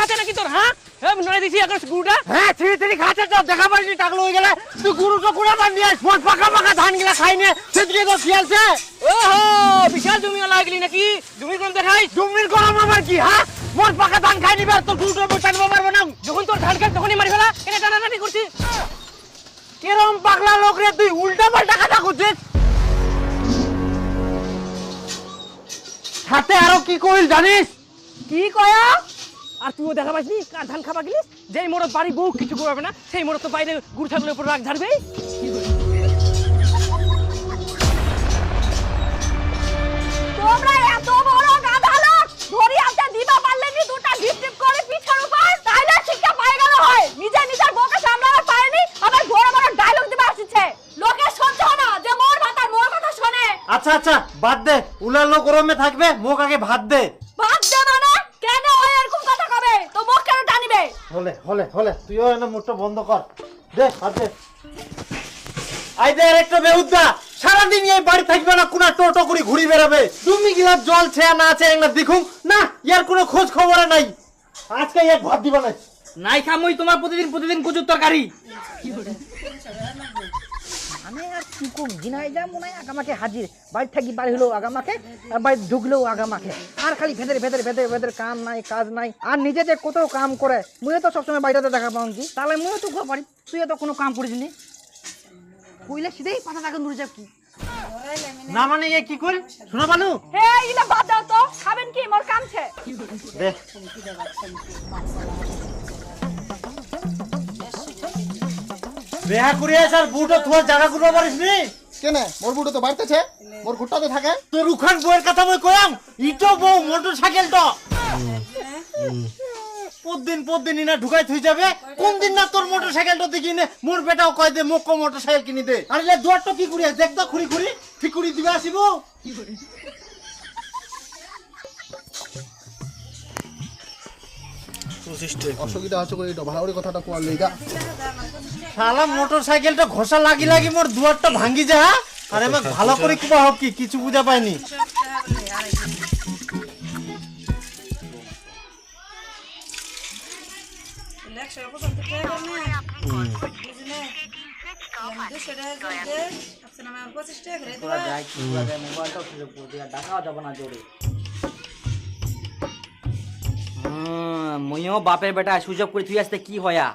খাতে নাকি তোর হ্যাঁ নড়ে দিছি এখন গুড়টা হ্যাঁ ছিড়ি খাচ্ছে তো দেখা পাইনি টাকলো হয়ে গেলে তুই গুরু তো কুড়া বান দিয়ে মোট পাকা পাকা ধান গিলা খাইনে সেদিকে তো খেলছে ওহো বিশাল জমি লাগলি নাকি জমি কোন দেখাই জমির গরম আমার কি হ্যাঁ মোট পাকা ধান খাই নিবে তো গুরু তো বসাতে পারবো না যখন তোর ধান খেত তখনই মারি ফেলা এটা টানাটানি করছি কিরম পাগলা লোক রে তুই উল্টা পাল্টা কথা করছিস সাথে আরো কি কইল জানিস কি কয়া আর তুইও দেখা পাইছিস কার ধান খাবা গেলিস যেই মোড়ত বাড়ি বউ কিছু করবে না সেই মোড়ত তো বাইরে গুড় ছাগলের উপর রাগ ঝাড়বে তোমরা এত বড় গাধা লোক ধরি আনতে দিবা পারলে নি দুটো টিপ টিপ করে পিছার উপর তাইলে শিক্ষা পাই গেল হয় নিজে নিজের বউকে সামলাতে পারেনি আবার বড় বড় ডায়লগ দিবা আসছে লোকে সহ্য হয় না যে মোর ভাতার মোর কথা শুনে আচ্ছা আচ্ছা বাদ দে উলালো গরমে থাকবে মুখ আগে ভাত দে ভাত দে মানে কেন ওই এরকম কথা কবে তো মুখ কেন টানিবে হলে তুইও এনে মুখটা বন্ধ কর দে ভাত দে আই দে আরেকটা বেউদ্দা সারাদিন এই বাড়ি থাকবে না কোনা টোটো করে ঘুরি বেড়াবে তুমি গিলাস জল ছেয়া না আছে না দেখুন না ইয়ার কোনো খোঁজ খবর নাই আজকে এক ভাত দিবা না নাই খামই তোমার প্রতিদিন কুচুর তরকারি আমি আর কি কম দিনাই যা মনে হয় আগামাকে হাজির বাড়ি থাকি বাড়ি হলো আগামাকে আর বাড়ি ঢুকলেও আগামাকে আর খালি ভেতরে কাম নাই কাজ নাই আর নিজে যে কত কাম করে মুয়ে তো সবসময় বাড়িটাতে দেখা পাও কি তাহলে মুয়ে তো ঘর বাড়ি তুই তো কোনো কাম করিস নি কইলে সিধেই পাতা টাকা দূরে যাব কি না মানে এ কি কইল শোনা বানু হে ইলা বাদ দাও তো খাবেন কি মোর কামছে দে বেহা করিয়া স্যার বুটো তোমার জায়গা করবা পারিস নি কেনে মোর বুড়ো তো বাড়তেছে মোর ঘুরটাতে থাকে তোর উখান বইয়ের কথা মই কয়াম ইটো বউ মোটরসাইকেল তো পরদিন ইনা ঢুকাই থই যাবে কোন দিন না তোর মোটরসাইকেলটা দেখি নে মোর বেটাও কয় দে মোক মোটরসাইকেল কিনি দে আরে লে দুয়ারটা কি করিয়া দেখ তো খুরি ফিকুরি দিবা আসিব অসুবিধা আছে করে এটা ভালো করে কথাটা কোয়ার লইগা শালা মোটরসাইকেলটা ঘষা লাগি মোর দুয়ারটা ভাঙ্গি যা আরে আমাক ভালো করে কিবা হোক কি কিছু বুঝা পাইনি মইও বাপের বেটা সুযোগ করে তুই আসতে কি হয়া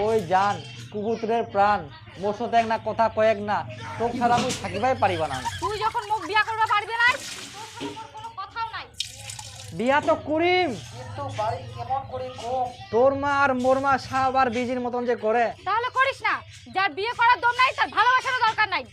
ওই জান কুকুরের প্রাণ মোর সাথে এক না কথা কয়েক না তোক ছাড়া আমি থাকিবাই পারিবা না তুই যখন মুখ বিয়া করবা পারবে না কোনো কথাও নাই বিয়া তো করিম কিন্তু বাড়ি কেমন করে কম তোর মা আর মোর মা সাবার বিজির মতন যে করে তাহলে করিস না যার বিয়ে করার দম নাই তার ভালোবাসার দরকার নাই